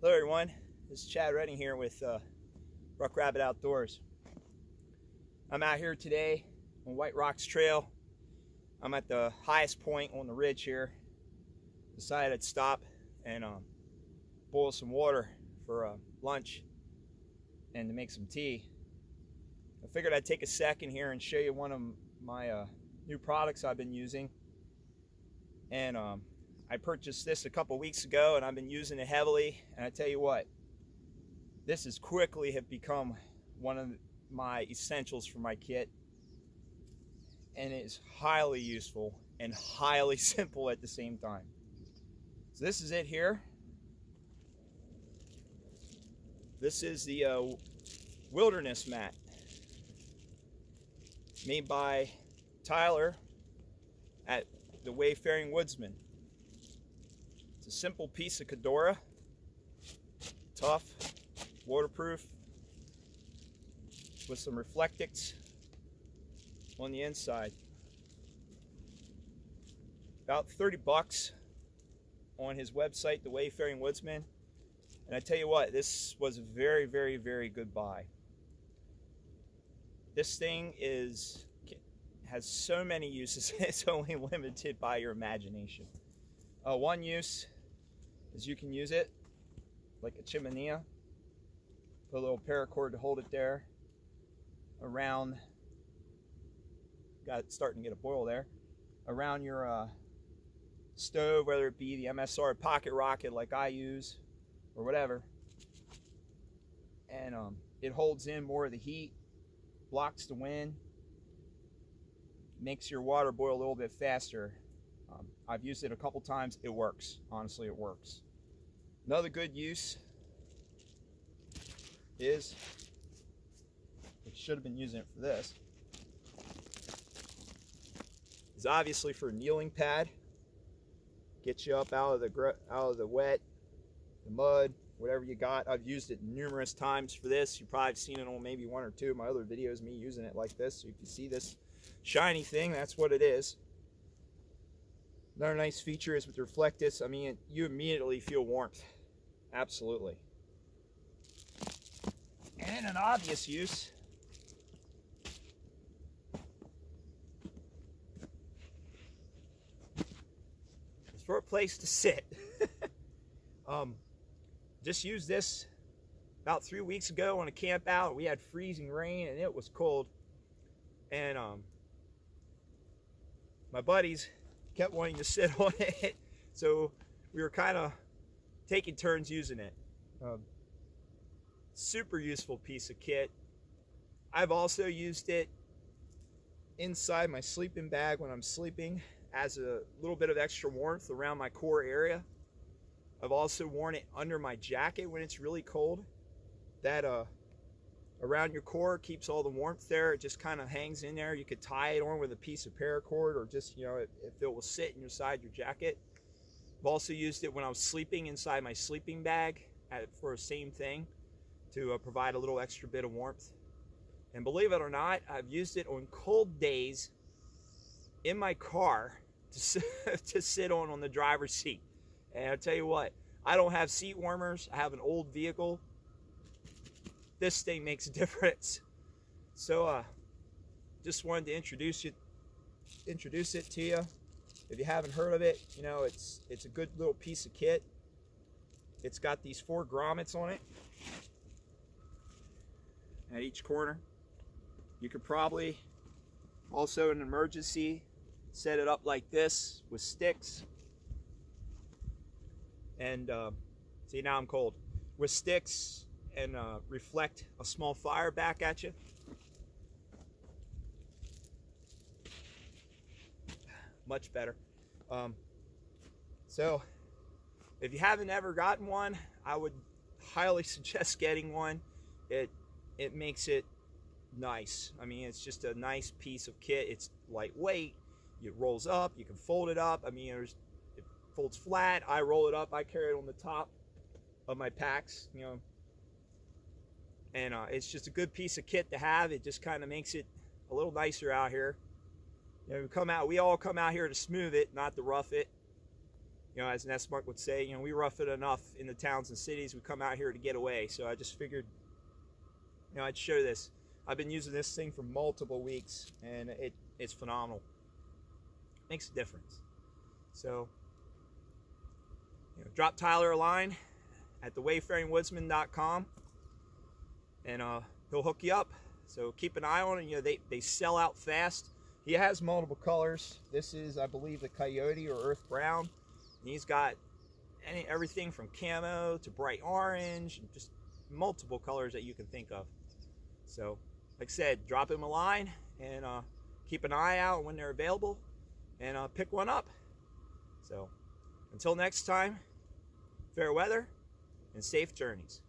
Hello everyone, this is Chad Redding here with Ruck Rabbit Outdoors. I'm out here today on White Rocks Trail. I'm at the highest point on the ridge here. Decided I'd stop and boil some water for lunch and to make some tea. I figured I'd take a second here and show you one of my new products I've been using. And I purchased this a couple weeks ago and I've been using it heavily, and I tell you what, this has quickly have become one of my essentials for my kit, and it is highly useful and highly simple at the same time. So this is it here. This is the wilderness mat made by Tyler at the Wayfaring Woodsman. It's a simple piece of Kedora, tough, waterproof, with some reflectics on the inside. About 30 bucks on his website, the Wayfaring Woodsman. And I tell you what, this was a very, very, very good buy. This thing has so many uses, it's only limited by your imagination. One use is you can use it like a chimenea. Put a little paracord to hold it there around, got it starting to get a boil there, around your stove, whether it be the MSR pocket rocket like I use or whatever. And it holds in more of the heat, blocks the wind, makes your water boil a little bit faster. I've used it a couple times. It works. Honestly, it works. Another good use is, I should have been using it for this, is obviously for a kneeling pad. Get you up out of the wet, the mud, whatever you got. I've used it numerous times for this. You've probably seen it on maybe one or two of my other videos, me using it like this. So if you see this shiny thing, that's what it is. Another nice feature is with the reflectors, I mean, you immediately feel warmth. Absolutely. And an obvious use is for a place to sit. Just used this about 3 weeks ago on a camp out. We had freezing rain and it was cold. And my buddies kept wanting to sit on it, so we were kind of taking turns using it. Super useful piece of kit. I've also used it inside my sleeping bag when I'm sleeping as a little bit of extra warmth around my core area. I've also worn it under my jacket when it's really cold. That around your core keeps all the warmth there. It just kind of hangs in there. You could tie it on with a piece of paracord, or just, you know, if it will sit inside your jacket. I've also used it when I was sleeping inside my sleeping bag for the same thing, to provide a little extra bit of warmth. And believe it or not, I've used it on cold days in my car to sit on the driver's seat. And I'll tell you what, I don't have seat warmers. I have an old vehicle. This thing makes a difference. So just wanted to introduce it to you. If you haven't heard of it, you know, it's a good little piece of kit. It's got these 4 grommets on it at each corner. You could probably also, in an emergency, set it up like this with sticks. And see, now I'm cold. With sticks, and reflect a small fire back at you. Much better. So if you haven't ever gotten one, I would highly suggest getting one. It makes it nice. I mean, it's just a nice piece of kit. It's lightweight. It rolls up. You can fold it up. I mean, it folds flat. I roll it up. I carry it on the top of my packs, you know. And it's just a good piece of kit to have. It just kind of makes it a little nicer out here. You know, we all come out here to smooth it, not to rough it. You know, as an S-Mark would say, you know, we rough it enough in the towns and cities. We come out here to get away. So I just figured, you know, I'd show this. I've been using this thing for multiple weeks, and it's phenomenal. Makes a difference. So, you know, drop Tyler a line at the wayfaringwoodsman.com, and he'll hook you up. So keep an eye on it. You know, they sell out fast. He has multiple colors. This is, I believe, the Coyote or Earth Brown. And he's got everything from camo to bright orange, and just multiple colors that you can think of. So, like I said, drop him a line and keep an eye out when they're available, and pick one up. So, until next time, fair weather and safe journeys.